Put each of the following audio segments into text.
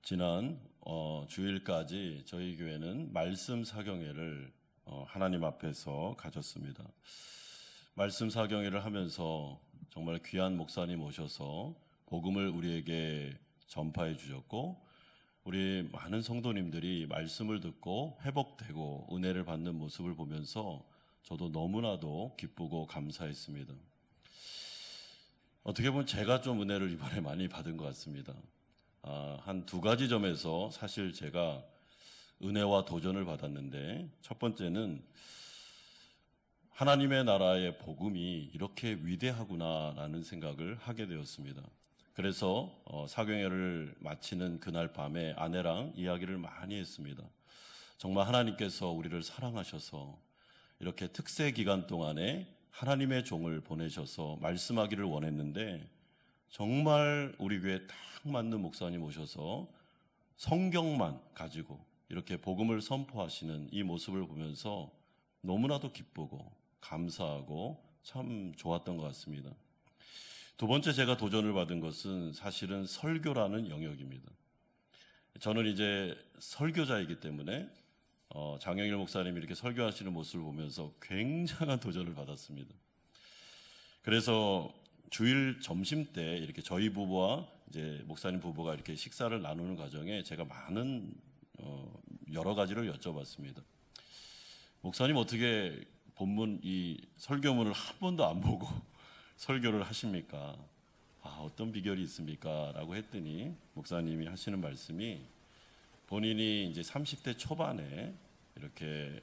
지난 주일까지 저희 교회는 말씀 사경회를 하나님 앞에서 가졌습니다. 말씀 사경회를 하면서 정말 귀한 목사님 오셔서 복음을 우리에게 전파해 주셨고, 우리 많은 성도님들이 말씀을 듣고 회복되고 은혜를 받는 모습을 보면서 저도 너무나도 기쁘고 감사했습니다. 어떻게 보면 제가 좀 은혜를 이번에 많이 받은 것 같습니다. 한 두 가지 점에서 사실 제가 은혜와 도전을 받았는데, 첫 번째는 하나님의 나라의 복음이 이렇게 위대하구나라는 생각을 하게 되었습니다. 그래서 사경회를 마치는 그날 밤에 아내랑 이야기를 많이 했습니다. 정말 하나님께서 우리를 사랑하셔서 이렇게 특세 기간 동안에 하나님의 종을 보내셔서 말씀하기를 원했는데, 정말 우리 교회에 딱 맞는 목사님 오셔서 성경만 가지고 이렇게 복음을 선포하시는 이 모습을 보면서 너무나도 기쁘고 감사하고 참 좋았던 것 같습니다. 두 번째 제가 도전을 받은 것은 사실은 설교라는 영역입니다. 저는 이제 설교자이기 때문에 장영일 목사님이 이렇게 설교하시는 모습을 보면서 굉장한 도전을 받았습니다. 그래서 주일 점심 때 이렇게 저희 부부와 이제 목사님 부부가 이렇게 식사를 나누는 과정에 제가 많은 여러 가지를 여쭤봤습니다. 목사님, 어떻게 본문 이 설교문을 한 번도 안 보고 설교를 하십니까? 어떤 비결이 있습니까? 라고 했더니 목사님이 하시는 말씀이, 본인이 이제 30대 초반에 이렇게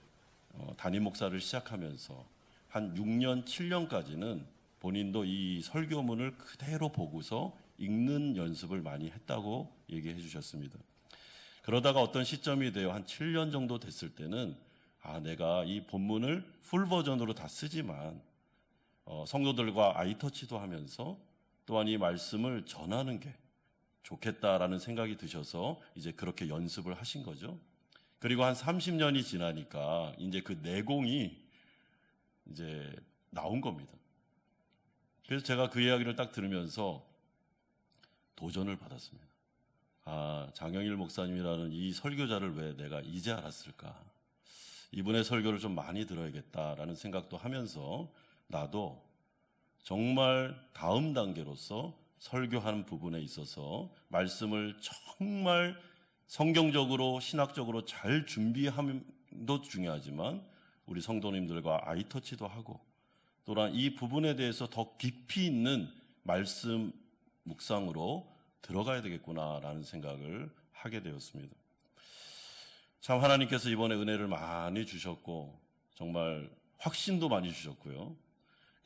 담임 목사를 시작하면서 한 6년, 7년까지는 본인도 이 설교문을 그대로 보고서 읽는 연습을 많이 했다고 얘기해 주셨습니다. 그러다가 어떤 시점이 되어 한 7년 정도 됐을 때는 내가 이 본문을 풀 버전으로 다 쓰지만 성도들과 아이터치도 하면서 또한 이 말씀을 전하는 게 좋겠다라는 생각이 드셔서 이제 그렇게 연습을 하신 거죠. 그리고 한 30년이 지나니까 이제 그 내공이 이제 나온 겁니다. 그래서 제가 그 이야기를 딱 들으면서 도전을 받았습니다. 장영일 목사님이라는 이 설교자를 왜 내가 이제 알았을까? 이분의 설교를 좀 많이 들어야겠다라는 생각도 하면서 나도 정말 다음 단계로서 설교하는 부분에 있어서 말씀을 정말 성경적으로 신학적으로 잘 준비함도 중요하지만 우리 성도님들과 아이터치도 하고, 또한 이 부분에 대해서 더 깊이 있는 말씀 묵상으로 들어가야 되겠구나라는 생각을 하게 되었습니다. 참 하나님께서 이번에 은혜를 많이 주셨고 정말 확신도 많이 주셨고요.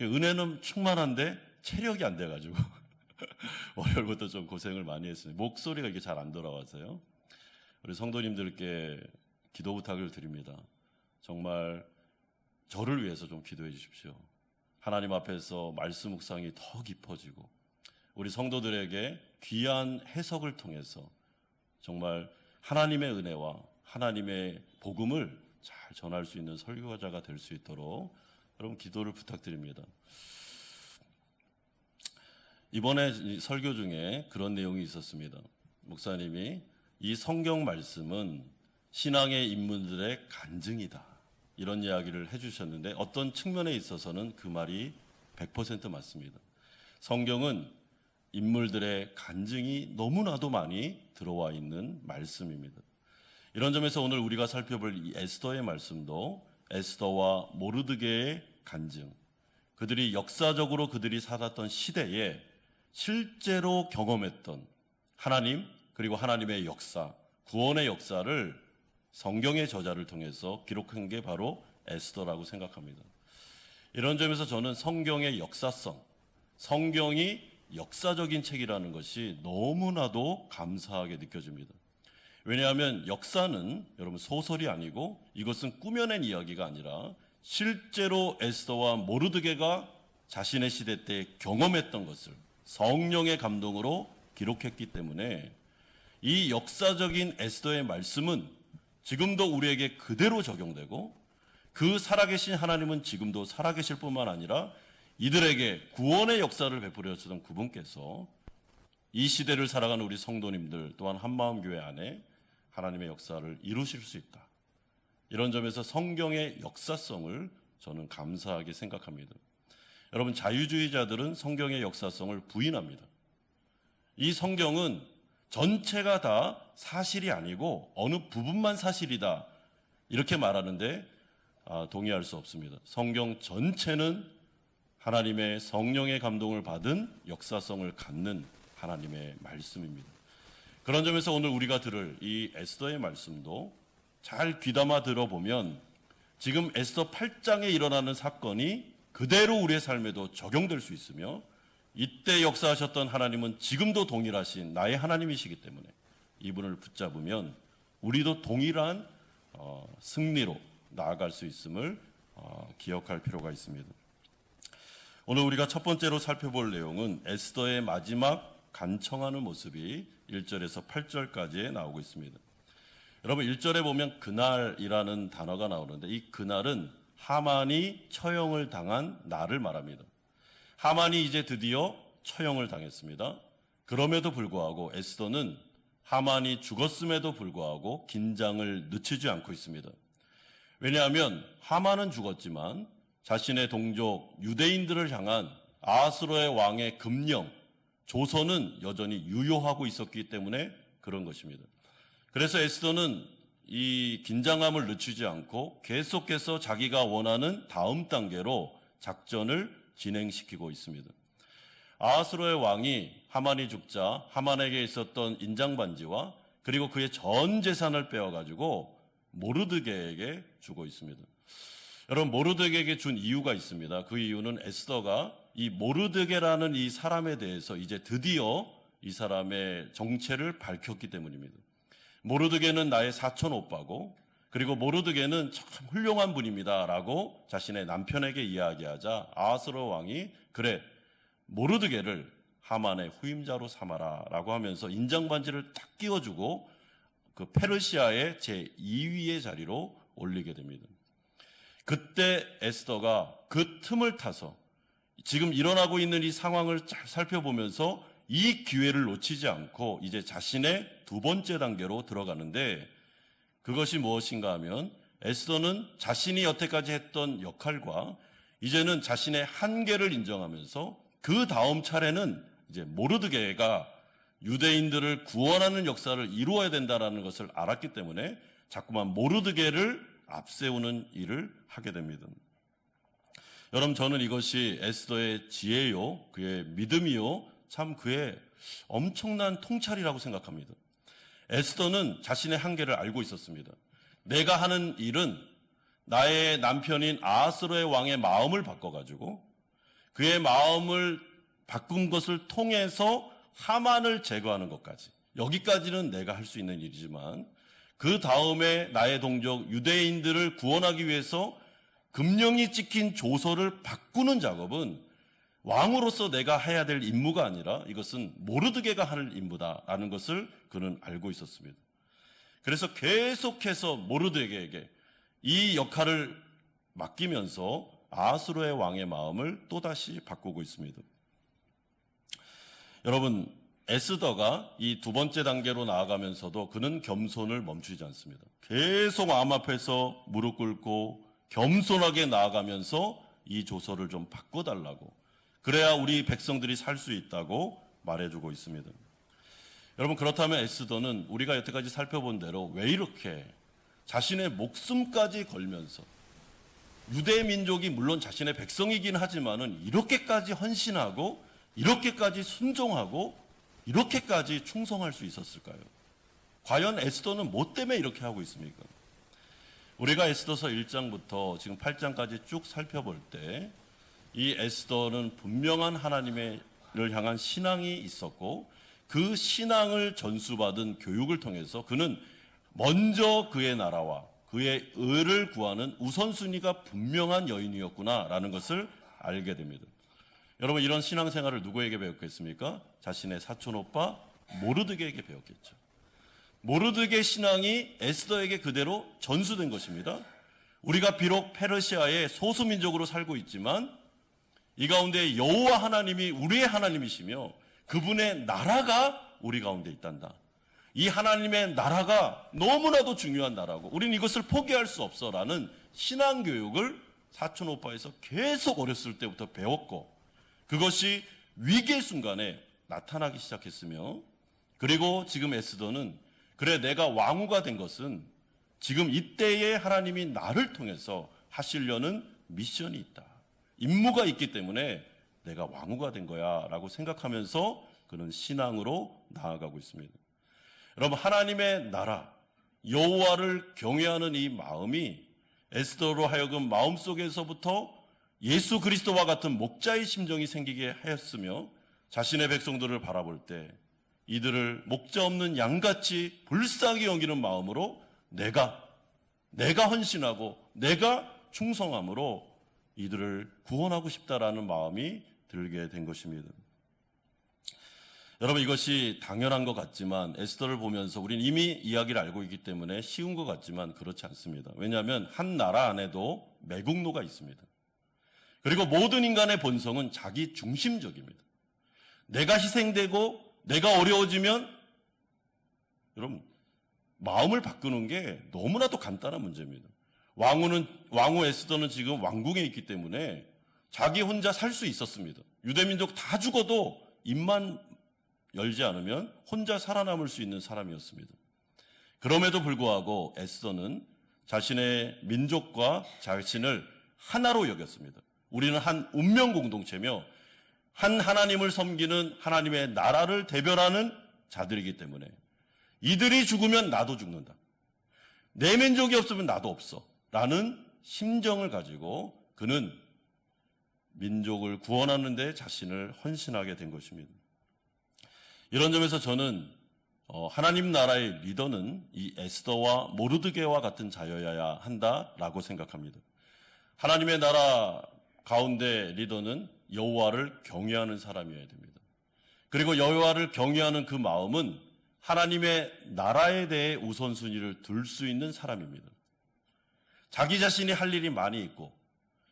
은혜는 충만한데 체력이 안 돼가지고 월요일부터 좀 고생을 많이 했습니다. 목소리가 이렇게 잘 안 돌아와서요. 우리 성도님들께 기도 부탁을 드립니다. 정말 저를 위해서 좀 기도해 주십시오. 하나님 앞에서 말씀 묵상이 더 깊어지고 우리 성도들에게 귀한 해석을 통해서 정말 하나님의 은혜와 하나님의 복음을 잘 전할 수 있는 설교자가 될 수 있도록 여러분 기도를 부탁드립니다. 이번에 설교 중에 그런 내용이 있었습니다. 목사님이 이 성경 말씀은 신앙의 인물들의 간증이다, 이런 이야기를 해주셨는데, 어떤 측면에 있어서는 그 말이 100% 맞습니다. 성경은 인물들의 간증이 너무나도 많이 들어와 있는 말씀입니다. 이런 점에서 오늘 우리가 살펴볼 이 에스더의 말씀도 에스더와 모르드게의 간증, 그들이 역사적으로 그들이 살았던 시대에 실제로 경험했던 하나님, 그리고 하나님의 역사, 구원의 역사를 성경의 저자를 통해서 기록한 게 바로 에스더라고 생각합니다. 이런 점에서 저는 성경의 역사성, 성경이 역사적인 책이라는 것이 너무나도 감사하게 느껴집니다. 왜냐하면 역사는 여러분 소설이 아니고 이것은 꾸며낸 이야기가 아니라 실제로 에스더와 모르드게가 자신의 시대 때 경험했던 것을 성령의 감동으로 기록했기 때문에 이 역사적인 에스더의 말씀은 지금도 우리에게 그대로 적용되고, 그 살아계신 하나님은 지금도 살아계실 뿐만 아니라 이들에게 구원의 역사를 베풀어 주셨던 그분께서 이 시대를 살아가는 우리 성도님들 또한 한마음교회 안에 하나님의 역사를 이루실 수 있다. 이런 점에서 성경의 역사성을 저는 감사하게 생각합니다. 여러분, 자유주의자들은 성경의 역사성을 부인합니다. 이 성경은 전체가 다 사실이 아니고 어느 부분만 사실이다, 이렇게 말하는데 동의할 수 없습니다. 성경 전체는 하나님의 성령의 감동을 받은 역사성을 갖는 하나님의 말씀입니다. 그런 점에서 오늘 우리가 들을 이 에스더의 말씀도 잘 귀담아 들어보면 지금 에스더 8장에 일어나는 사건이 그대로 우리의 삶에도 적용될 수 있으며, 이때 역사하셨던 하나님은 지금도 동일하신 나의 하나님이시기 때문에 이분을 붙잡으면 우리도 동일한 승리로 나아갈 수 있음을 기억할 필요가 있습니다. 오늘 우리가 첫 번째로 살펴볼 내용은 에스더의 마지막 간청하는 모습이 1절에서 8절까지에 나오고 있습니다. 여러분, 1절에 보면 그날이라는 단어가 나오는데, 이 그날은 하만이 처형을 당한 날을 말합니다. 하만이 이제 드디어 처형을 당했습니다. 그럼에도 불구하고 에스더는 하만이 죽었음에도 불구하고 긴장을 늦추지 않고 있습니다. 왜냐하면 하만은 죽었지만 자신의 동족 유대인들을 향한 아하스로의 왕의 금령, 조서는 여전히 유효하고 있었기 때문에 그런 것입니다. 그래서 에스더는 이 긴장감을 늦추지 않고 계속해서 자기가 원하는 다음 단계로 작전을 진행시키고 있습니다. 아하스로의 왕이 하만이 죽자 하만에게 있었던 인장반지와 그리고 그의 전 재산을 빼어가지고 모르드게에게 주고 있습니다. 여러분, 모르드게에게 준 이유가 있습니다. 그 이유는 에스더가 이 모르드게라는 이 사람에 대해서 이제 드디어 이 사람의 정체를 밝혔기 때문입니다. 모르드게는 나의 사촌 오빠고, 그리고 모르드게는 참 훌륭한 분입니다 라고 자신의 남편에게 이야기하자 아하스로 왕이 그래, 모르드게를 하만의 후임자로 삼아라 라고 하면서 인장반지를 딱 끼워주고 그 페르시아의 제2위의 자리로 올리게 됩니다. 그때 에스더가 그 틈을 타서 지금 일어나고 있는 이 상황을 잘 살펴보면서 이 기회를 놓치지 않고 이제 자신의 두 번째 단계로 들어가는데, 그것이 무엇인가 하면 에스더는 자신이 여태까지 했던 역할과 이제는 자신의 한계를 인정하면서 그 다음 차례는 이제 모르드게가 유대인들을 구원하는 역사를 이루어야 된다는 것을 알았기 때문에 자꾸만 모르드게를 앞세우는 일을 하게 됩니다. 여러분, 저는 이것이 에스더의 지혜요, 그의 믿음이요, 참 그의 엄청난 통찰이라고 생각합니다. 에스더는 자신의 한계를 알고 있었습니다. 내가 하는 일은 나의 남편인 아하스로의 왕의 마음을 바꿔가지고 그의 마음을 바꾼 것을 통해서 하만을 제거하는 것까지, 여기까지는 내가 할 수 있는 일이지만 그 다음에 나의 동족 유대인들을 구원하기 위해서 금령이 찍힌 조서를 바꾸는 작업은 왕으로서 내가 해야 될 임무가 아니라 이것은 모르드게가 할 임무다라는 것을 그는 알고 있었습니다. 그래서 계속해서 모르드게에게 이 역할을 맡기면서 아하스로의 왕의 마음을 또다시 바꾸고 있습니다. 여러분, 에스더가 이 두 번째 단계로 나아가면서도 그는 겸손을 멈추지 않습니다. 계속 왕 앞에서 무릎 꿇고 겸손하게 나아가면서 이 조서를 좀 바꿔달라고, 그래야 우리 백성들이 살 수 있다고 말해주고 있습니다. 여러분, 그렇다면 에스더는 우리가 여태까지 살펴본 대로 왜 이렇게 자신의 목숨까지 걸면서, 유대 민족이 물론 자신의 백성이긴 하지만은 이렇게까지 헌신하고 이렇게까지 순종하고 이렇게까지 충성할 수 있었을까요? 과연 에스더는 뭐 때문에 이렇게 하고 있습니까? 우리가 에스더서 1장부터 지금 8장까지 쭉 살펴볼 때 이 에스더는 분명한 하나님을 향한 신앙이 있었고, 그 신앙을 전수받은 교육을 통해서 그는 먼저 그의 나라와 그의 의를 구하는 우선순위가 분명한 여인이었구나라는 것을 알게 됩니다. 여러분, 이런 신앙생활을 누구에게 배웠겠습니까? 자신의 사촌오빠 모르드게에게 배웠겠죠. 모르드게 신앙이 에스더에게 그대로 전수된 것입니다. 우리가 비록 페르시아의 소수민족으로 살고 있지만 이 가운데 여호와 하나님이 우리의 하나님이시며 그분의 나라가 우리 가운데 있단다. 이 하나님의 나라가 너무나도 중요한 나라고 우리는 이것을 포기할 수 없어라는 신앙교육을 사촌 오빠에서 계속 어렸을 때부터 배웠고, 그것이 위기의 순간에 나타나기 시작했으며, 그리고 지금 에스더는 그래 내가 왕후가 된 것은 지금 이때에 하나님이 나를 통해서 하시려는 미션이 있다, 임무가 있기 때문에 내가 왕후가 된 거야 라고 생각하면서 그는 신앙으로 나아가고 있습니다. 여러분, 하나님의 나라 여호와를 경외하는 이 마음이 에스더로 하여금 마음속에서부터 예수 그리스도와 같은 목자의 심정이 생기게 하였으며, 자신의 백성들을 바라볼 때 이들을 목자 없는 양같이 불쌍히 여기는 마음으로 내가 헌신하고 내가 충성함으로 이들을 구원하고 싶다라는 마음이 들게 된 것입니다. 여러분, 이것이 당연한 것 같지만 에스더를 보면서 우리는 이미 이야기를 알고 있기 때문에 쉬운 것 같지만 그렇지 않습니다. 왜냐하면 한 나라 안에도 매국노가 있습니다. 그리고 모든 인간의 본성은 자기 중심적입니다. 내가 희생되고 내가 어려워지면, 여러분, 마음을 바꾸는 게 너무나도 간단한 문제입니다. 왕후 에스더는 지금 왕궁에 있기 때문에 자기 혼자 살 수 있었습니다. 유대민족 다 죽어도 입만 열지 않으면 혼자 살아남을 수 있는 사람이었습니다. 그럼에도 불구하고 에스더는 자신의 민족과 자신을 하나로 여겼습니다. 우리는 한 운명 공동체며 한 하나님을 섬기는 하나님의 나라를 대변하는 자들이기 때문에 이들이 죽으면 나도 죽는다, 내 민족이 없으면 나도 없어 라는 심정을 가지고 그는 민족을 구원하는 데 자신을 헌신하게 된 것입니다. 이런 점에서 저는 하나님 나라의 리더는 이 에스더와 모르드게와 같은 자여야 한다라고 생각합니다. 하나님의 나라 가운데 리더는 여호와를 경외하는 사람이어야 됩니다. 그리고 여호와를 경외하는 그 마음은 하나님의 나라에 대해 우선순위를 둘 수 있는 사람입니다. 자기 자신이 할 일이 많이 있고,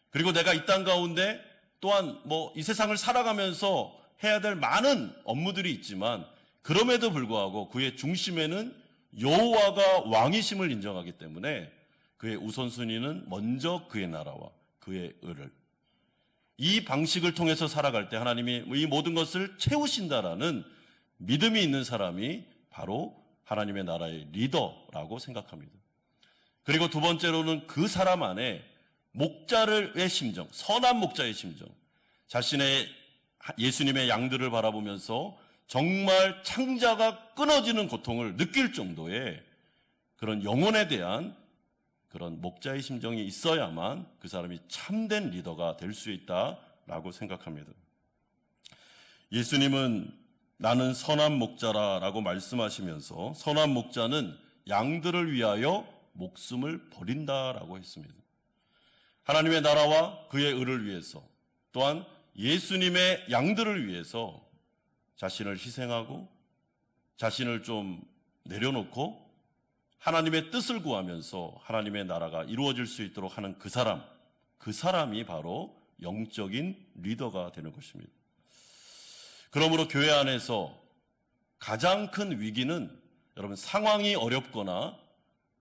그리고 내가 이 땅 가운데 또한 이 세상을 살아가면서 해야 될 많은 업무들이 있지만, 그럼에도 불구하고 그의 중심에는 여호와가 왕이심을 인정하기 때문에 그의 우선순위는 먼저 그의 나라와 그의 의를, 이 방식을 통해서 살아갈 때 하나님이 이 모든 것을 채우신다라는 믿음이 있는 사람이 바로 하나님의 나라의 리더라고 생각합니다. 그리고 두 번째로는 그 사람 안에 목자의 심정, 선한 목자의 심정, 자신의 예수님의 양들을 바라보면서 정말 창자가 끊어지는 고통을 느낄 정도의 그런 영혼에 대한 그런 목자의 심정이 있어야만 그 사람이 참된 리더가 될 수 있다라고 생각합니다. 예수님은 나는 선한 목자라라고 말씀하시면서 선한 목자는 양들을 위하여 목숨을 버린다라고 했습니다. 하나님의 나라와 그의 의를 위해서, 또한 예수님의 양들을 위해서 자신을 희생하고 자신을 좀 내려놓고 하나님의 뜻을 구하면서 하나님의 나라가 이루어질 수 있도록 하는 그 사람이 바로 영적인 리더가 되는 것입니다. 그러므로 교회 안에서 가장 큰 위기는 여러분 상황이 어렵거나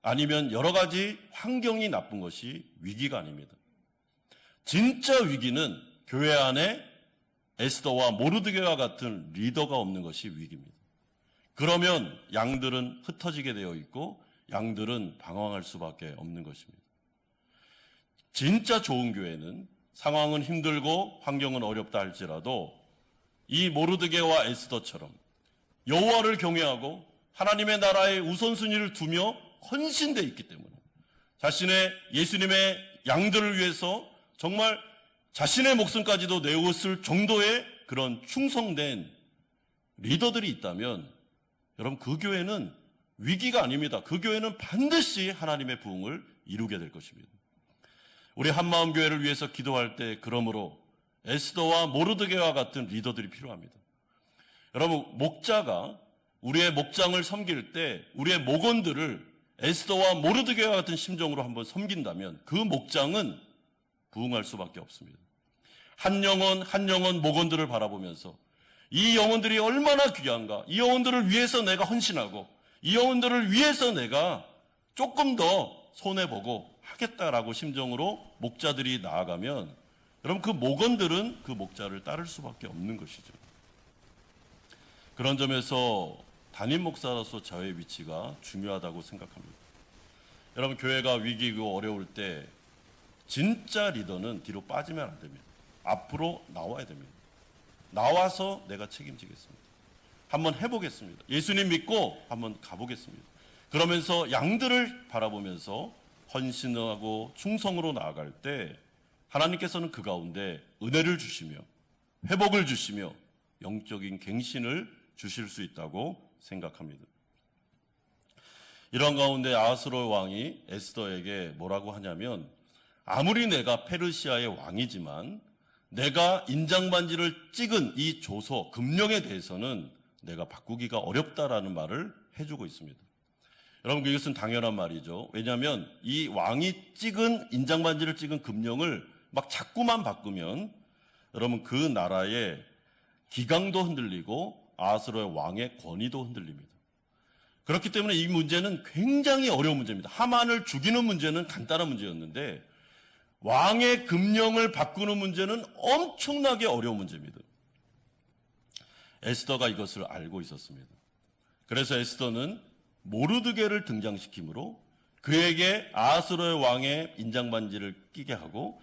아니면 여러 가지 환경이 나쁜 것이 위기가 아닙니다. 진짜 위기는 교회 안에 에스더와 모르드게와 같은 리더가 없는 것이 위기입니다. 그러면 양들은 흩어지게 되어 있고 양들은 방황할 수밖에 없는 것입니다. 진짜 좋은 교회는 상황은 힘들고 환경은 어렵다 할지라도 이 모르드게와 에스더처럼 여호와를 경외하고 하나님의 나라의 우선순위를 두며 헌신되어 있기 때문에 자신의 예수님의 양들을 위해서 정말 자신의 목숨까지도 내었을 정도의 그런 충성된 리더들이 있다면 여러분 그 교회는 위기가 아닙니다. 그 교회는 반드시 하나님의 부흥을 이루게 될 것입니다. 우리 한마음 교회를 위해서 기도할 때 그러므로 에스더와 모르드게와 같은 리더들이 필요합니다. 여러분 목자가 우리의 목장을 섬길 때 우리의 목원들을 에스더와 모르드게와 같은 심정으로 한번 섬긴다면 그 목장은 부흥할 수밖에 없습니다. 한 영혼 한 영혼 목원들을 바라보면서 이 영혼들이 얼마나 귀한가. 이 영혼들을 위해서 내가 헌신하고 이 영혼들을 위해서 내가 조금 더 손해보고 하겠다라고 심정으로 목자들이 나아가면 여러분 그 목원들은 그 목자를 따를 수밖에 없는 것이죠. 그런 점에서 담임 목사로서 저의 위치가 중요하다고 생각합니다. 여러분 교회가 위기고 어려울 때 진짜 리더는 뒤로 빠지면 안 됩니다. 앞으로 나와야 됩니다. 나와서 내가 책임지겠습니다. 한번 해보겠습니다. 예수님 믿고 한번 가보겠습니다. 그러면서 양들을 바라보면서 헌신하고 충성으로 나아갈 때 하나님께서는 그 가운데 은혜를 주시며 회복을 주시며 영적인 갱신을 주실 수 있다고 생각합니다. 이런 가운데 아하스로 왕이 에스더에게 뭐라고 하냐면 아무리 내가 페르시아의 왕이지만 내가 인장반지를 찍은 이 조서, 금령에 대해서는 내가 바꾸기가 어렵다라는 말을 해주고 있습니다. 여러분 이것은 당연한 말이죠. 왜냐하면 이 왕이 찍은 인장반지를 찍은 금령을 막 자꾸만 바꾸면 여러분 그 나라의 기강도 흔들리고 아하스로의 왕의 권위도 흔들립니다. 그렇기 때문에 이 문제는 굉장히 어려운 문제입니다. 하만을 죽이는 문제는 간단한 문제였는데 왕의 금령을 바꾸는 문제는 엄청나게 어려운 문제입니다. 에스더가 이것을 알고 있었습니다. 그래서 에스더는 모르드게를 등장시키므로 그에게 아하스로의 왕의 인장반지를 끼게 하고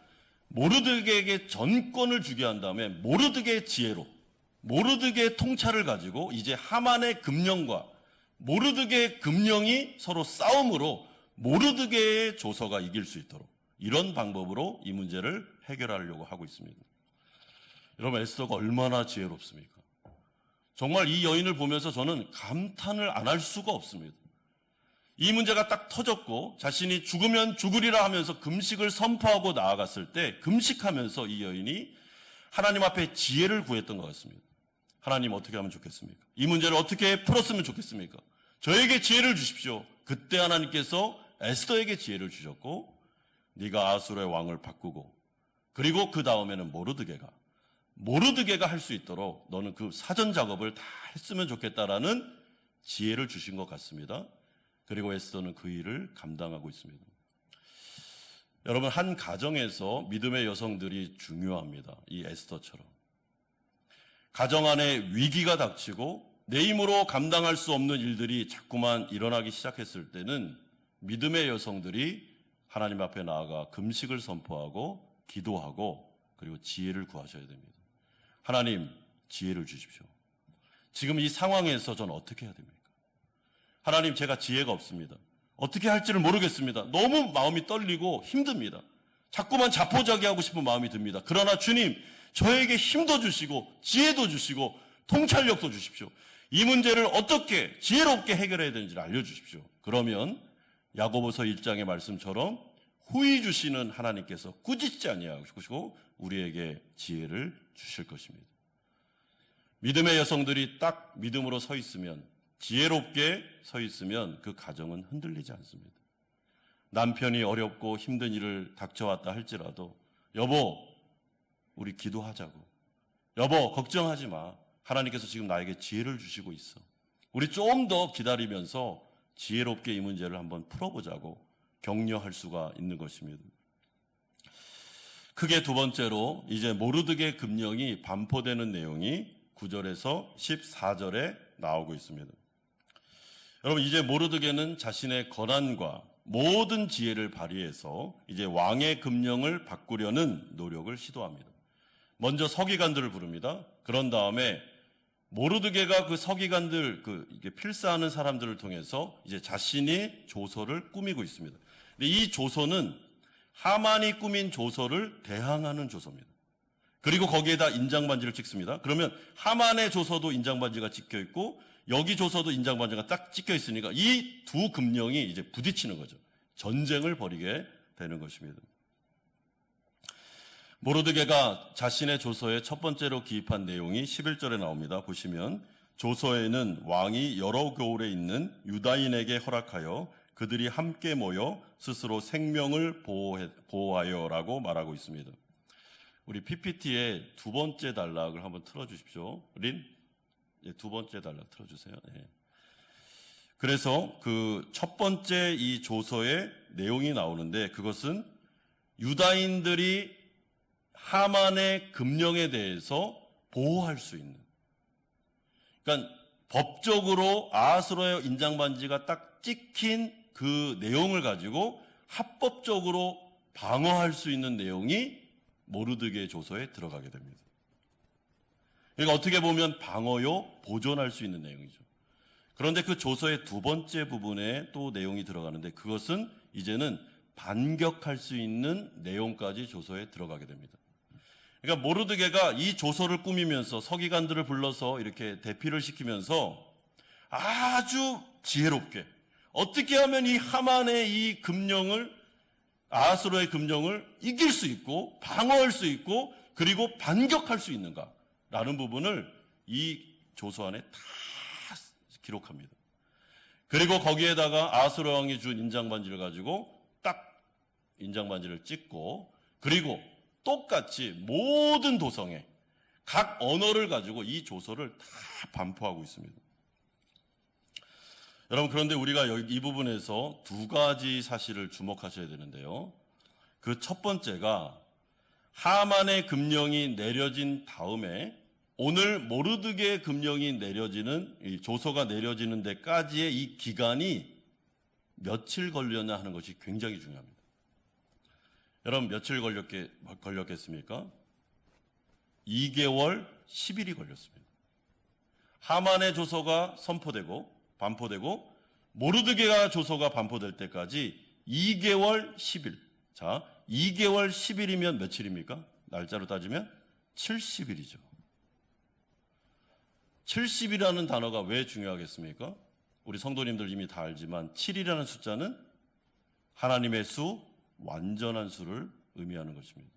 모르드게에게 전권을 주게 한 다음에 모르드게의 지혜로 모르드게의 통찰을 가지고 이제 하만의 금령과 모르드게의 금령이 서로 싸움으로 모르드게의 조서가 이길 수 있도록 이런 방법으로 이 문제를 해결하려고 하고 있습니다. 여러분 에스더가 얼마나 지혜롭습니까? 정말 이 여인을 보면서 저는 감탄을 안 할 수가 없습니다. 이 문제가 딱 터졌고 자신이 죽으면 죽으리라 하면서 금식을 선포하고 나아갔을 때 금식하면서 이 여인이 하나님 앞에 지혜를 구했던 것 같습니다. 하나님 어떻게 하면 좋겠습니까? 이 문제를 어떻게 풀었으면 좋겠습니까? 저에게 지혜를 주십시오. 그때 하나님께서 에스더에게 지혜를 주셨고 네가 아하스로의 왕을 바꾸고 그리고 그 다음에는 모르드게가 할 수 있도록 너는 그 사전 작업을 다 했으면 좋겠다라는 지혜를 주신 것 같습니다. 그리고 에스더는 그 일을 감당하고 있습니다. 여러분 한 가정에서 믿음의 여성들이 중요합니다. 이 에스더처럼. 가정 안에 위기가 닥치고 내 힘으로 감당할 수 없는 일들이 자꾸만 일어나기 시작했을 때는 믿음의 여성들이 하나님 앞에 나아가 금식을 선포하고 기도하고 그리고 지혜를 구하셔야 됩니다. 하나님 지혜를 주십시오. 지금 이 상황에서 저는 어떻게 해야 됩니까? 하나님 제가 지혜가 없습니다. 어떻게 할지를 모르겠습니다. 너무 마음이 떨리고 힘듭니다. 자꾸만 자포자기하고 싶은 마음이 듭니다. 그러나 주님 저에게 힘도 주시고 지혜도 주시고 통찰력도 주십시오. 이 문제를 어떻게 지혜롭게 해결해야 되는지를 알려주십시오. 그러면 야고보서 1장의 말씀처럼 후히 주시는 하나님께서 꾸짖지 아니하시고 우리에게 지혜를 주실 것입니다. 믿음의 여성들이 딱 믿음으로 서 있으면 지혜롭게 서 있으면 그 가정은 흔들리지 않습니다. 남편이 어렵고 힘든 일을 닥쳐왔다 할지라도 여보 우리 기도하자고. 여보 걱정하지 마. 하나님께서 지금 나에게 지혜를 주시고 있어. 우리 좀 더 기다리면서 지혜롭게 이 문제를 한번 풀어보자고 격려할 수가 있는 것입니다. 크게 두 번째로 이제 모르드게 금령이 반포되는 내용이 9절에서 14절에 나오고 있습니다. 여러분 이제 모르드게는 자신의 권한과 모든 지혜를 발휘해서 이제 왕의 금령을 바꾸려는 노력을 시도합니다. 먼저 서기관들을 부릅니다. 그런 다음에 모르드게가 그 서기관들 이게 필사하는 사람들을 통해서 이제 자신이 조서를 꾸미고 있습니다. 근데 이 조서는 하만이 꾸민 조서를 대항하는 조서입니다. 그리고 거기에다 인장반지를 찍습니다. 그러면 하만의 조서도 인장반지가 찍혀 있고 여기 조서도 인장반지가 딱 찍혀 있으니까 이 두 금령이 이제 부딪히는 거죠. 전쟁을 벌이게 되는 것입니다. 모르드게가 자신의 조서에 첫 번째로 기입한 내용이 11절에 나옵니다. 보시면 조서에는 왕이 여러 교울에 있는 유다인에게 허락하여 그들이 함께 모여 스스로 생명을 보호하여라고 말하고 있습니다. 우리 PPT의 두 번째 단락을 한번 틀어주십시오. 린. 두 번째 단락 틀어주세요. 예. 그래서 그 첫 번째 이 조서의 내용이 나오는데 그것은 유다인들이 하만의 금령에 대해서 보호할 수 있는, 그러니까 법적으로 아하스로의 인장반지가 딱 찍힌 그 내용을 가지고 합법적으로 방어할 수 있는 내용이 모르드게의 조서에 들어가게 됩니다. 그러니까 어떻게 보면 방어요, 보존할 수 있는 내용이죠. 그런데 그 조서의 두 번째 부분에 또 내용이 들어가는데 그것은 이제는 반격할 수 있는 내용까지 조서에 들어가게 됩니다. 그러니까 모르드게가 이 조서를 꾸미면서 서기관들을 불러서 이렇게 대피를 시키면서 아주 지혜롭게 어떻게 하면 이 하만의 이 금령을, 아하스로의 금령을 이길 수 있고 방어할 수 있고 그리고 반격할 수 있는가라는 부분을 이 조서 안에 다 기록합니다. 그리고 거기에다가 아하스로 왕이 준 인장반지를 가지고 딱 인장반지를 찍고 그리고 똑같이 모든 도성에 각 언어를 가지고 이 조서를 다 반포하고 있습니다. 여러분, 그런데 우리가 이 부분에서 두 가지 사실을 주목하셔야 되는데요. 그 첫 번째가 하만의 금령이 내려진 다음에 오늘 모르드게의 금령이 내려지는, 이 조서가 내려지는 데까지의 이 기간이 며칠 걸렸냐 하는 것이 굉장히 중요합니다. 여러분, 며칠 걸렸겠습니까? 2개월 10일이 걸렸습니다. 하만의 조서가 선포되고 반포되고 모르드게가 조서가 반포될 때까지 2개월 10일. 자, 2개월 10일이면 며칠입니까? 날짜로 따지면 70일이죠. 70이라는 단어가 왜 중요하겠습니까? 우리 성도님들 이미 다 알지만 7이라는 숫자는 하나님의 수, 완전한 수를 의미하는 것입니다.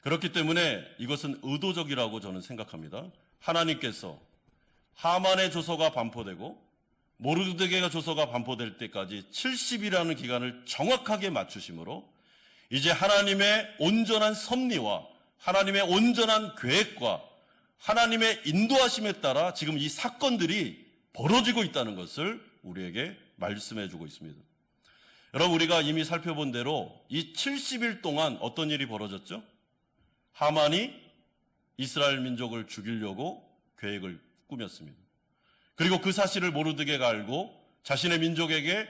그렇기 때문에 이것은 의도적이라고 저는 생각합니다. 하나님께서 하만의 조서가 반포되고 모르드게가 조서가 반포될 때까지 70이라는 기간을 정확하게 맞추심으로 이제 하나님의 온전한 섭리와 하나님의 온전한 계획과 하나님의 인도하심에 따라 지금 이 사건들이 벌어지고 있다는 것을 우리에게 말씀해 주고 있습니다. 여러분, 우리가 이미 살펴본 대로 이 70일 동안 어떤 일이 벌어졌죠? 하만이 이스라엘 민족을 죽이려고 계획을 꾸몄습니다. 그리고 그 사실을 모르드게가 알고 자신의 민족에게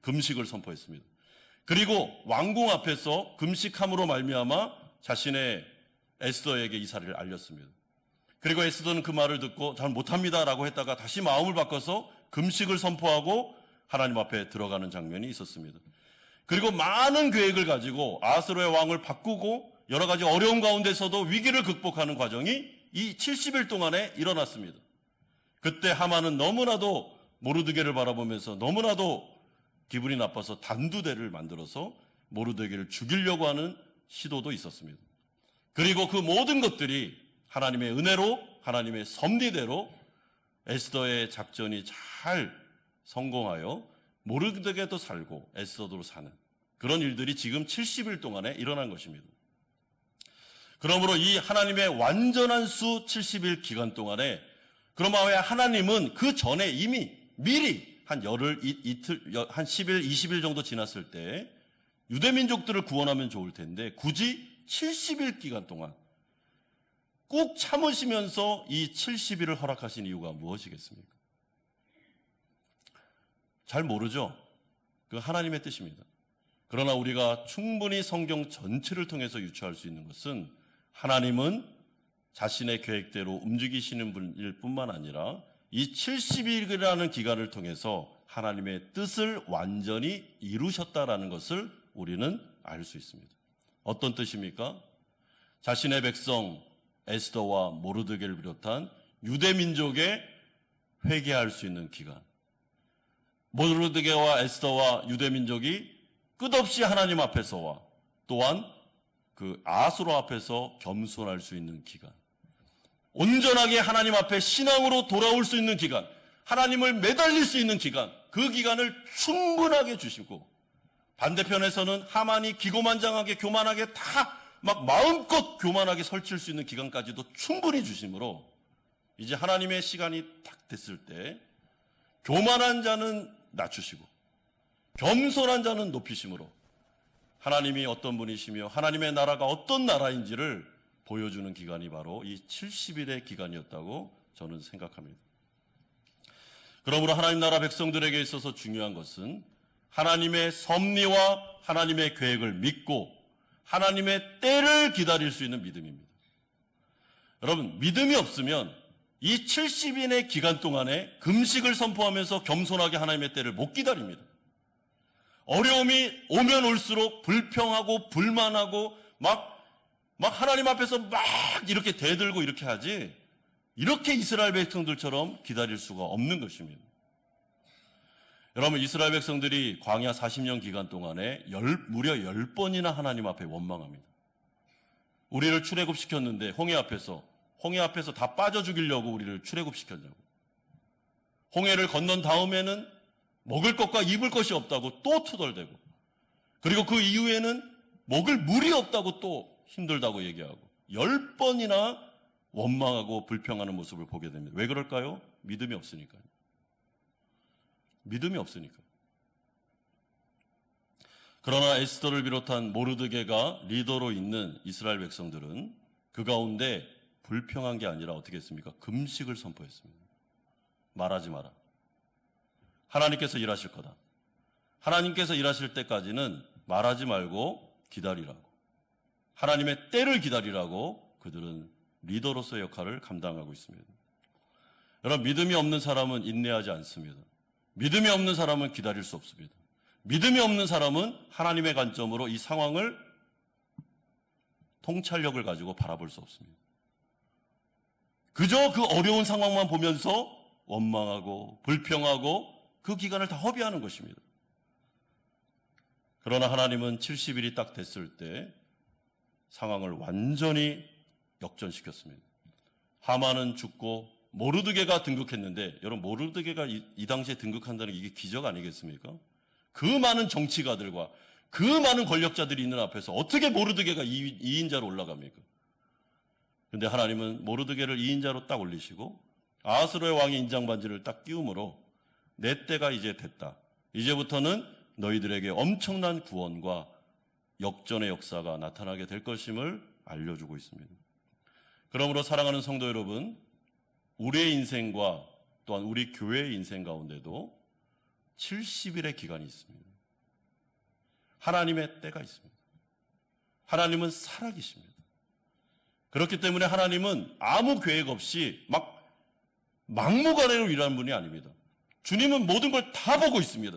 금식을 선포했습니다. 그리고 왕궁 앞에서 금식함으로 말미암아 자신의 에스더에게 이 사실을 알렸습니다. 그리고 에스더는 그 말을 듣고 잘 못합니다라고 했다가 다시 마음을 바꿔서 금식을 선포하고 하나님 앞에 들어가는 장면이 있었습니다. 그리고 많은 계획을 가지고 아하스로의 왕을 바꾸고 여러 가지 어려운 가운데서도 위기를 극복하는 과정이 이 70일 동안에 일어났습니다. 그때 하만은 너무나도 모르드게를 바라보면서 너무나도 기분이 나빠서 단두대를 만들어서 모르드게를 죽이려고 하는 시도도 있었습니다. 그리고 그 모든 것들이 하나님의 은혜로, 하나님의 섭리대로 에스더의 작전이 잘 성공하여 모르드게도 살고 에스더도 사는 그런 일들이 지금 70일 동안에 일어난 것입니다. 그러므로 이 하나님의 완전한 수 70일 기간 동안에 그러면 왜 하나님은 그 전에 이미 미리 한 열흘, 이틀, 한 10일, 20일 정도 지났을 때 유대민족들을 구원하면 좋을 텐데 굳이 70일 기간 동안 꾹 참으시면서 이 70일을 허락하신 이유가 무엇이겠습니까? 잘 모르죠? 그 하나님의 뜻입니다. 그러나 우리가 충분히 성경 전체를 통해서 유추할 수 있는 것은 하나님은 자신의 계획대로 움직이시는 분일 뿐만 아니라 이 70일이라는 기간을 통해서 하나님의 뜻을 완전히 이루셨다라는 것을 우리는 알 수 있습니다. 어떤 뜻입니까? 자신의 백성 에스더와 모르드게를 비롯한 유대민족의 회개할 수 있는 기간, 모르드게와 에스더와 유대민족이 끝없이 하나님 앞에서와 또한 그 아하스로 앞에서 겸손할 수 있는 기간, 온전하게 하나님 앞에 신앙으로 돌아올 수 있는 기간, 하나님을 매달릴 수 있는 기간, 그 기간을 충분하게 주시고 반대편에서는 하만이 기고만장하게 교만하게 다 막 마음껏 교만하게 설칠 수 있는 기간까지도 충분히 주심으로 이제 하나님의 시간이 딱 됐을 때 교만한 자는 낮추시고 겸손한 자는 높이심으로 하나님이 어떤 분이시며 하나님의 나라가 어떤 나라인지를 보여주는 기간이 바로 이 70일의 기간이었다고 저는 생각합니다. 그러므로 하나님 나라 백성들에게 있어서 중요한 것은 하나님의 섭리와 하나님의 계획을 믿고 하나님의 때를 기다릴 수 있는 믿음입니다. 여러분, 믿음이 없으면 이 70일의 기간 동안에 금식을 선포하면서 겸손하게 하나님의 때를 못 기다립니다. 어려움이 오면 올수록 불평하고 불만하고 막 하나님 앞에서 막 이렇게 대들고 이렇게 하지, 이렇게 이스라엘 백성들처럼 기다릴 수가 없는 것입니다. 여러분, 이스라엘 백성들이 광야 40년 기간 동안에 무려 10번이나 하나님 앞에 원망합니다. 우리를 출애굽시켰는데 홍해 앞에서 다 빠져 죽이려고 우리를 출애굽시켰냐고. 홍해를 건넌 다음에는 먹을 것과 입을 것이 없다고 또 투덜대고, 그리고 그 이후에는 먹을 물이 없다고 또 힘들다고 얘기하고 10번이나 원망하고 불평하는 모습을 보게 됩니다. 왜 그럴까요? 믿음이 없으니까요. 믿음이 없으니까. 그러나 에스더를 비롯한 모르드게가 리더로 있는 이스라엘 백성들은 그 가운데 불평한 게 아니라 어떻게 했습니까? 금식을 선포했습니다. 말하지 마라. 하나님께서 일하실 거다. 하나님께서 일하실 때까지는 말하지 말고 기다리라고. 하나님의 때를 기다리라고 그들은 리더로서의 역할을 감당하고 있습니다. 여러분, 믿음이 없는 사람은 인내하지 않습니다. 믿음이 없는 사람은 기다릴 수 없습니다. 믿음이 없는 사람은 하나님의 관점으로 이 상황을 통찰력을 가지고 바라볼 수 없습니다. 그저 그 어려운 상황만 보면서 원망하고 불평하고 그 기간을 다 허비하는 것입니다. 그러나 하나님은 70일이 딱 됐을 때 상황을 완전히 역전시켰습니다. 하만은 죽고 모르드게가 등극했는데, 여러분, 모르드게가 이 당시에 등극한다는 게 이게 기적 아니겠습니까? 그 많은 정치가들과 그 많은 권력자들이 있는 앞에서 어떻게 모르드게가 2인자로 올라갑니까? 근데 하나님은 모르드게를 2인자로 딱 올리시고 아하스로의 왕의 인장반지를 딱 끼움으로 내 때가 이제 됐다. 이제부터는 너희들에게 엄청난 구원과 역전의 역사가 나타나게 될 것임을 알려주고 있습니다. 그러므로 사랑하는 성도 여러분, 우리의 인생과 또한 우리 교회의 인생 가운데도 70일의 기간이 있습니다. 하나님의 때가 있습니다. 하나님은 살아계십니다. 그렇기 때문에 하나님은 아무 계획 없이 막무가내로 일하는 분이 아닙니다. 주님은 모든 걸 다 보고 있습니다.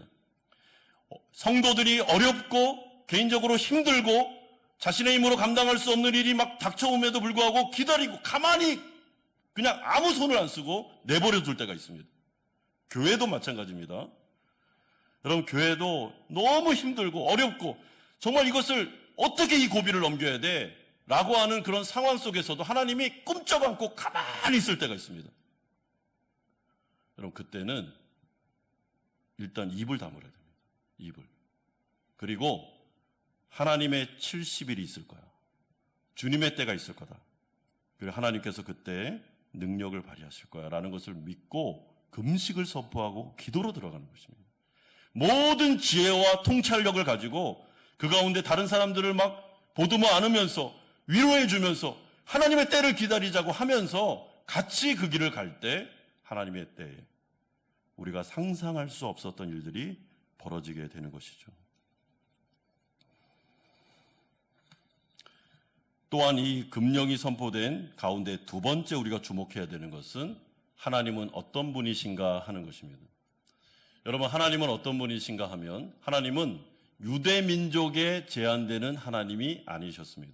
성도들이 어렵고 개인적으로 힘들고 자신의 힘으로 감당할 수 없는 일이 막 닥쳐옴에도 불구하고 기다리고 가만히 그냥 아무 손을 안 쓰고 내버려 둘 때가 있습니다. 교회도 마찬가지입니다. 여러분, 교회도 너무 힘들고 어렵고 정말 이것을 어떻게 이 고비를 넘겨야 돼? 라고 하는 그런 상황 속에서도 하나님이 꿈쩍 않고 가만히 있을 때가 있습니다. 여러분, 그때는 일단 입을 다물어야 됩니다. 입을. 그리고 하나님의 70일이 있을 거야. 주님의 때가 있을 거다. 그리고 하나님께서 그때 능력을 발휘하실 거야 라는 것을 믿고 금식을 선포하고 기도로 들어가는 것입니다. 모든 지혜와 통찰력을 가지고 그 가운데 다른 사람들을 막 보듬어 안으면서 위로해 주면서 하나님의 때를 기다리자고 하면서 같이 그 길을 갈 때 하나님의 때에 우리가 상상할 수 없었던 일들이 벌어지게 되는 것이죠. 또한 이 금령이 선포된 가운데 두 번째 우리가 주목해야 되는 것은 하나님은 어떤 분이신가 하는 것입니다. 여러분, 하나님은 어떤 분이신가 하면 하나님은 유대 민족에 제한되는 하나님이 아니셨습니다.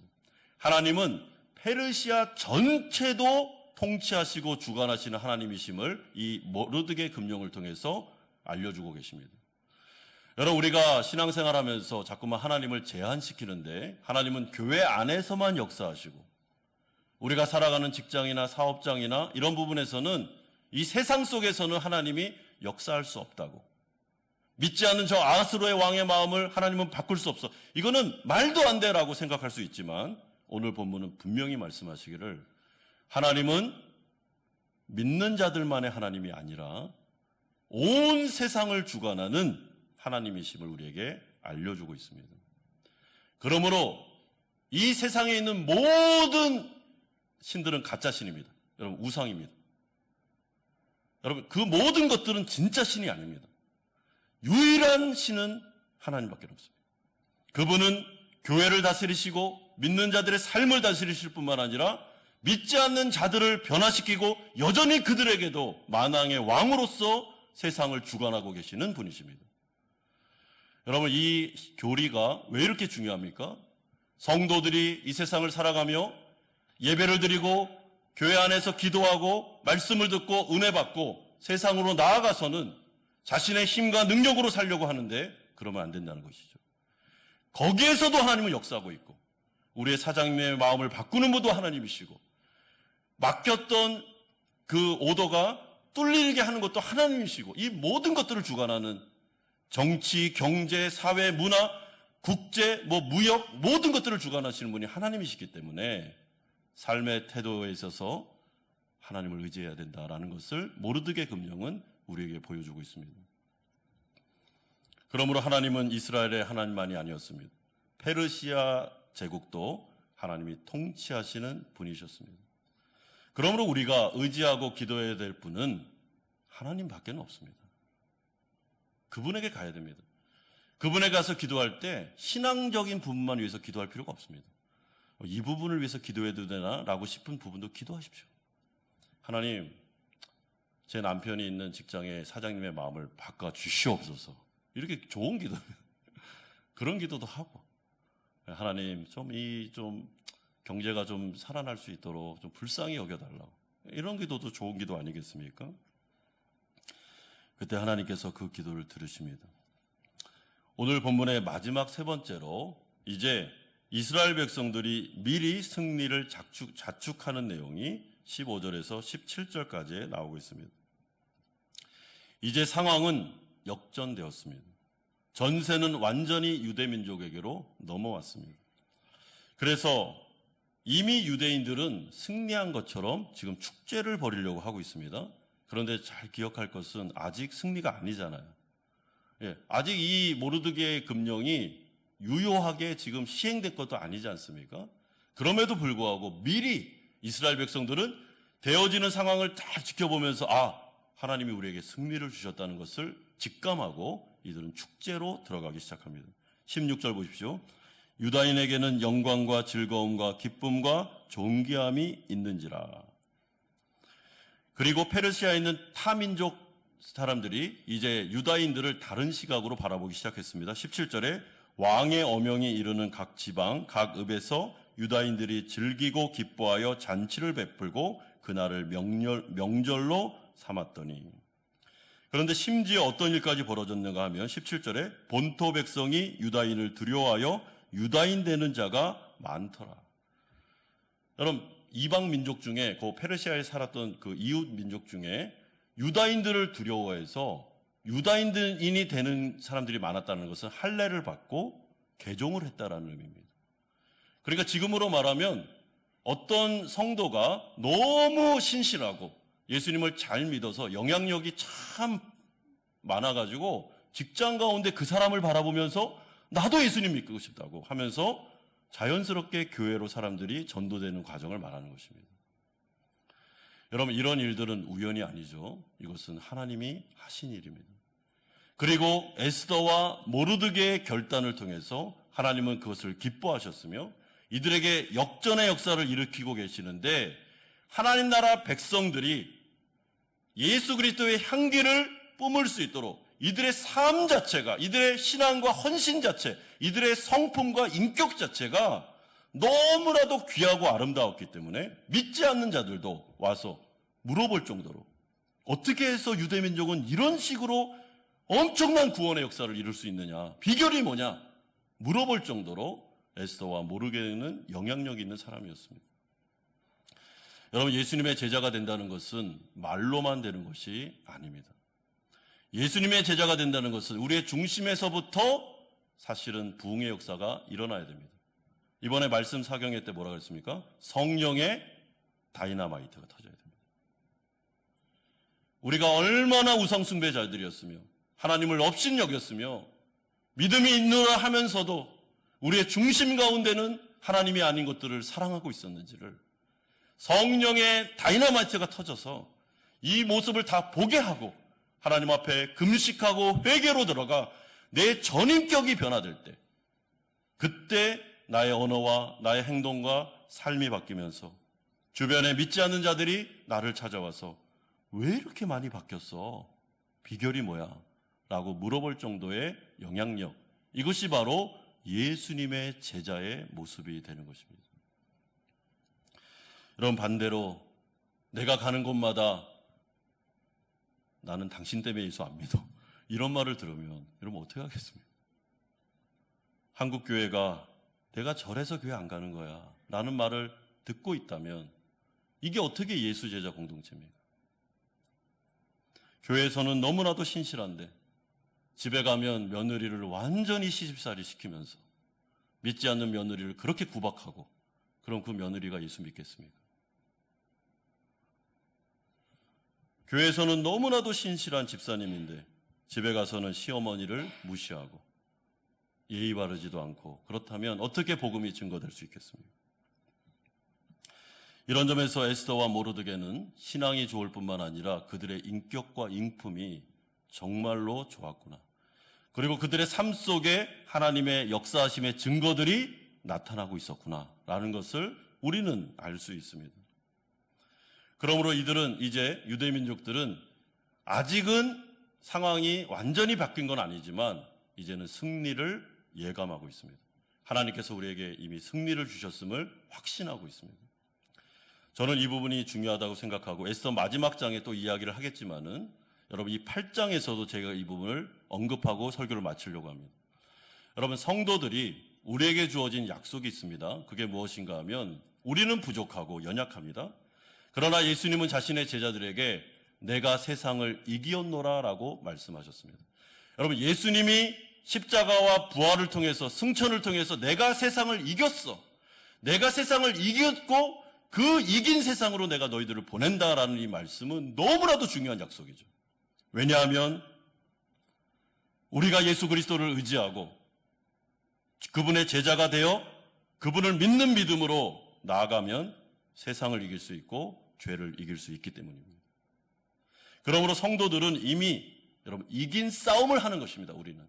하나님은 페르시아 전체도 통치하시고 주관하시는 하나님이심을 이 모르드게 금령을 통해서 알려주고 계십니다. 여러분, 우리가 신앙생활하면서 자꾸만 하나님을 제한시키는데 하나님은 교회 안에서만 역사하시고 우리가 살아가는 직장이나 사업장이나 이런 부분에서는 이 세상 속에서는 하나님이 역사할 수 없다고, 믿지 않는 저 아하스로의 왕의 마음을 하나님은 바꿀 수 없어, 이거는 말도 안 돼라고 생각할 수 있지만 오늘 본문은 분명히 말씀하시기를 하나님은 믿는 자들만의 하나님이 아니라 온 세상을 주관하는 하나님이심을 우리에게 알려주고 있습니다. 그러므로 이 세상에 있는 모든 신들은 가짜 신입니다. 여러분, 우상입니다. 여러분, 그 모든 것들은 진짜 신이 아닙니다. 유일한 신은 하나님밖에 없습니다. 그분은 교회를 다스리시고 믿는 자들의 삶을 다스리실 뿐만 아니라 믿지 않는 자들을 변화시키고 여전히 그들에게도 만왕의 왕으로서 세상을 주관하고 계시는 분이십니다. 여러분, 이 교리가 왜 이렇게 중요합니까? 성도들이 이 세상을 살아가며 예배를 드리고 교회 안에서 기도하고 말씀을 듣고 은혜 받고 세상으로 나아가서는 자신의 힘과 능력으로 살려고 하는데 그러면 안 된다는 것이죠. 거기에서도 하나님은 역사하고 있고 우리의 사장님의 마음을 바꾸는 분도 하나님이시고 맡겼던 그 오더가 뚫리게 하는 것도 하나님이시고 이 모든 것들을 주관하는 정치, 경제, 사회, 문화, 국제, 무역 모든 것들을 주관하시는 분이 하나님이시기 때문에 삶의 태도에 있어서 하나님을 의지해야 된다라는 것을 모르드게 금령은 우리에게 보여주고 있습니다. 그러므로 하나님은 이스라엘의 하나님만이 아니었습니다. 페르시아 제국도 하나님이 통치하시는 분이셨습니다. 그러므로 우리가 의지하고 기도해야 될 분은 하나님밖에 없습니다. 그분에게 가야 됩니다. 그분에 가서 기도할 때 신앙적인 부분만 위해서 기도할 필요가 없습니다. 이 부분을 위해서 기도해도 되나? 라고 싶은 부분도 기도하십시오. 하나님, 제 남편이 있는 직장의 사장님의 마음을 바꿔주시옵소서. 이렇게 좋은 기도, 그런 기도도 하고, 하나님, 좀 경제가 좀 살아날 수 있도록 좀 불쌍히 여겨달라고. 이런 기도도 좋은 기도 아니겠습니까? 그때 하나님께서 그 기도를 들으십니다. 오늘 본문의 마지막 세 번째로 이제 이스라엘 백성들이 미리 승리를 자축하는 내용이 15절에서 17절까지 나오고 있습니다. 이제 상황은 역전되었습니다. 전세는 완전히 유대민족에게로 넘어왔습니다. 그래서 이미 유대인들은 승리한 것처럼 지금 축제를 벌이려고 하고 있습니다. 그런데 잘 기억할 것은 아직 승리가 아니잖아요. 아직 이 모르드게의 금령이 유효하게 지금 시행된 것도 아니지 않습니까? 그럼에도 불구하고 미리 이스라엘 백성들은 되어지는 상황을 잘 지켜보면서 하나님이 우리에게 승리를 주셨다는 것을 직감하고 이들은 축제로 들어가기 시작합니다. 16절 보십시오. 유다인에게는 영광과 즐거움과 기쁨과 존귀함이 있는지라. 그리고 페르시아에 있는 타민족 사람들이 이제 유다인들을 다른 시각으로 바라보기 시작했습니다. 17절에 왕의 어명이 이르는 각 지방, 각 읍에서 유다인들이 즐기고 기뻐하여 잔치를 베풀고 그날을 명절로 삼았더니. 그런데 심지어 어떤 일까지 벌어졌는가 하면 17절에 본토 백성이 유다인을 두려워하여 유다인 되는 자가 많더라. 여러분, 이방 민족 중에 그 페르시아에 살았던 그 이웃 민족 중에 유다인들을 두려워해서 유다인이 되는 사람들이 많았다는 것은 할례를 받고 개종을 했다라는 의미입니다. 그러니까 지금으로 말하면 어떤 성도가 너무 신실하고 예수님을 잘 믿어서 영향력이 참 많아가지고 직장 가운데 그 사람을 바라보면서 나도 예수님 믿고 싶다고 하면서 자연스럽게 교회로 사람들이 전도되는 과정을 말하는 것입니다. 여러분, 이런 일들은 우연이 아니죠. 이것은 하나님이 하신 일입니다. 그리고 에스더와 모르드게의 결단을 통해서 하나님은 그것을 기뻐하셨으며 이들에게 역전의 역사를 일으키고 계시는데 하나님 나라 백성들이 예수 그리스도의 향기를 뿜을 수 있도록 이들의 삶 자체가, 이들의 신앙과 헌신 자체, 이들의 성품과 인격 자체가 너무나도 귀하고 아름다웠기 때문에 믿지 않는 자들도 와서 물어볼 정도로 어떻게 해서 유대민족은 이런 식으로 엄청난 구원의 역사를 이룰 수 있느냐, 비결이 뭐냐 물어볼 정도로 에스더와 모르게는 영향력 있는 사람이었습니다. 여러분, 예수님의 제자가 된다는 것은 말로만 되는 것이 아닙니다. 예수님의 제자가 된다는 것은 우리의 중심에서부터 사실은 부흥의 역사가 일어나야 됩니다. 이번에 말씀 사경회 때 뭐라 그랬습니까? 성령의 다이나마이트가 터져야 됩니다. 우리가 얼마나 우상숭배자들이었으며 하나님을 업신여겼으며 믿음이 있노라 하면서도 우리의 중심 가운데는 하나님이 아닌 것들을 사랑하고 있었는지를 성령의 다이너마이트가 터져서 이 모습을 다 보게 하고 하나님 앞에 금식하고 회개로 들어가 내 전인격이 변화될 때, 그때 나의 언어와 나의 행동과 삶이 바뀌면서 주변에 믿지 않는 자들이 나를 찾아와서 왜 이렇게 많이 바뀌었어? 비결이 뭐야? 라고 물어볼 정도의 영향력, 이것이 바로 예수님의 제자의 모습이 되는 것입니다. 여러분, 반대로 내가 가는 곳마다 나는 당신 때문에 예수 안 믿어, 이런 말을 들으면 여러분 어떻게 하겠습니까? 한국교회가 내가 절에서 교회 안 가는 거야 라는 말을 듣고 있다면 이게 어떻게 예수 제자 공동체입니까? 교회에서는 너무나도 신실한데 집에 가면 며느리를 완전히 시집살이 시키면서 믿지 않는 며느리를 그렇게 구박하고, 그럼 그 며느리가 예수 믿겠습니까? 교회에서는 너무나도 신실한 집사님인데 집에 가서는 시어머니를 무시하고 예의 바르지도 않고, 그렇다면 어떻게 복음이 증거될 수 있겠습니까? 이런 점에서 에스더와 모르드게는 신앙이 좋을 뿐만 아니라 그들의 인격과 인품이 정말로 좋았구나. 그리고 그들의 삶 속에 하나님의 역사하심의 증거들이 나타나고 있었구나라는 것을 우리는 알 수 있습니다. 그러므로 이들은, 이제 유대민족들은 아직은 상황이 완전히 바뀐 건 아니지만 이제는 승리를 예감하고 있습니다. 하나님께서 우리에게 이미 승리를 주셨음을 확신하고 있습니다. 저는 이 부분이 중요하다고 생각하고 에스더 마지막 장에 또 이야기를 하겠지만은 여러분, 이 8장에서도 제가 이 부분을 언급하고 설교를 마치려고 합니다. 여러분, 성도들이 우리에게 주어진 약속이 있습니다. 그게 무엇인가 하면 우리는 부족하고 연약합니다. 그러나 예수님은 자신의 제자들에게 내가 세상을 이기었노라 라고 말씀하셨습니다. 여러분, 예수님이 십자가와 부활을 통해서, 승천을 통해서 내가 세상을 이겼어, 내가 세상을 이겼고 그 이긴 세상으로 내가 너희들을 보낸다라는 이 말씀은 너무나도 중요한 약속이죠. 왜냐하면 우리가 예수 그리스도를 의지하고 그분의 제자가 되어 그분을 믿는 믿음으로 나아가면 세상을 이길 수 있고 죄를 이길 수 있기 때문입니다. 그러므로 성도들은 이미 여러분 이긴 싸움을 하는 것입니다. 우리는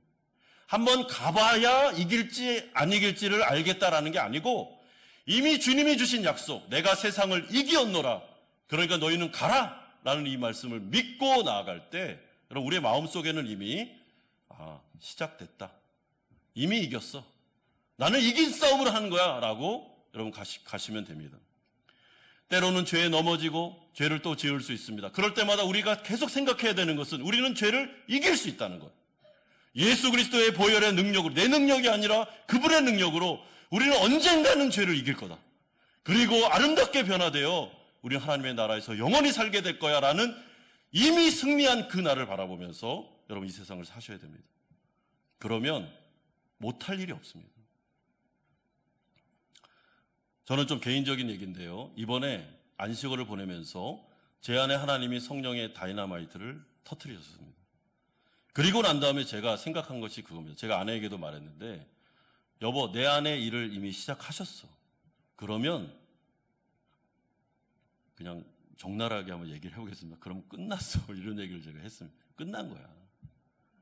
한번 가봐야 이길지 안 이길지를 알겠다라는 게 아니고 이미 주님이 주신 약속, 내가 세상을 이기었노라, 그러니까 너희는 가라 라는 이 말씀을 믿고 나아갈 때 여러분 우리의 마음속에는 이미 시작됐다, 이미 이겼어, 나는 이긴 싸움을 하는 거야 라고 여러분 가시면 됩니다. 때로는 죄에 넘어지고 죄를 또 지을 수 있습니다. 그럴 때마다 우리가 계속 생각해야 되는 것은 우리는 죄를 이길 수 있다는 것, 예수 그리스도의 보혈의 능력으로, 내 능력이 아니라 그분의 능력으로 우리는 언젠가는 죄를 이길 거다. 그리고 아름답게 변화되어 우리는 하나님의 나라에서 영원히 살게 될 거야 라는 이미 승리한 그 날을 바라보면서 여러분 이 세상을 사셔야 됩니다. 그러면 못할 일이 없습니다. 저는 좀 개인적인 얘기인데요, 이번에 안식월을 보내면서 제 안에 하나님이 성령의 다이너마이트를 터뜨리셨습니다. 그리고 난 다음에 제가 생각한 것이 그겁니다. 제가 아내에게도 말했는데, 여보, 내 안에 일을 이미 시작하셨어. 그러면 그냥 적나라하게 한번 얘기를 해보겠습니다. 그럼 끝났어. 이런 얘기를 제가 했습니다. 끝난 거야.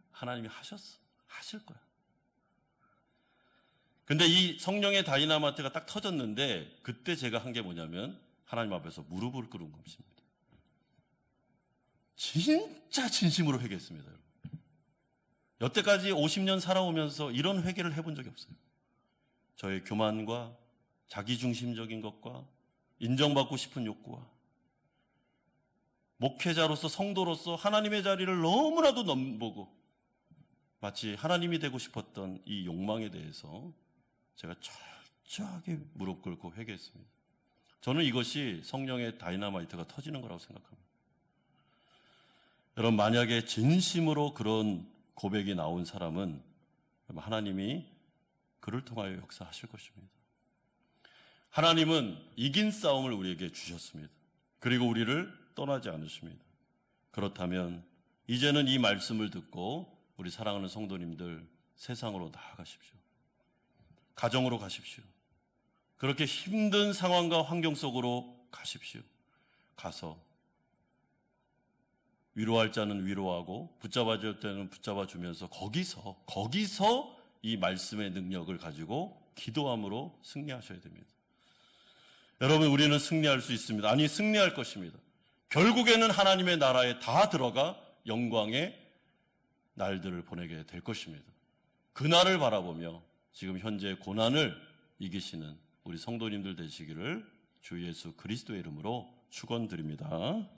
하나님이 하셨어. 하실 거야. 근데 이 성령의 다이너마이트가 딱 터졌는데 그때 제가 한 게 뭐냐면 하나님 앞에서 무릎을 꿇은 것입니다. 진짜 진심으로 회개했습니다. 여러분. 여태까지 50년 살아오면서 이런 회개를 해본 적이 없어요. 저의 교만과 자기중심적인 것과 인정받고 싶은 욕구와 목회자로서, 성도로서 하나님의 자리를 너무나도 넘보고 마치 하나님이 되고 싶었던 이 욕망에 대해서 제가 철저하게 무릎 꿇고 회개했습니다. 저는 이것이 성령의 다이너마이트가 터지는 거라고 생각합니다. 여러분, 만약에 진심으로 그런 고백이 나온 사람은 하나님이 그를 통하여 역사하실 것입니다. 하나님은 이긴 싸움을 우리에게 주셨습니다. 그리고 우리를 떠나지 않으십니다. 그렇다면 이제는 이 말씀을 듣고 우리 사랑하는 성도님들 세상으로 나아가십시오. 가정으로 가십시오. 그렇게 힘든 상황과 환경 속으로 가십시오. 가서 위로할 자는 위로하고 붙잡아줄 때는 붙잡아주면서 거기서 이 말씀의 능력을 가지고 기도함으로 승리하셔야 됩니다. 여러분, 우리는 승리할 수 있습니다. 아니, 승리할 것입니다. 결국에는 하나님의 나라에 다 들어가 영광의 날들을 보내게 될 것입니다. 그날을 바라보며 지금 현재 고난을 이기시는 우리 성도님들 되시기를 주 예수 그리스도의 이름으로 축원드립니다.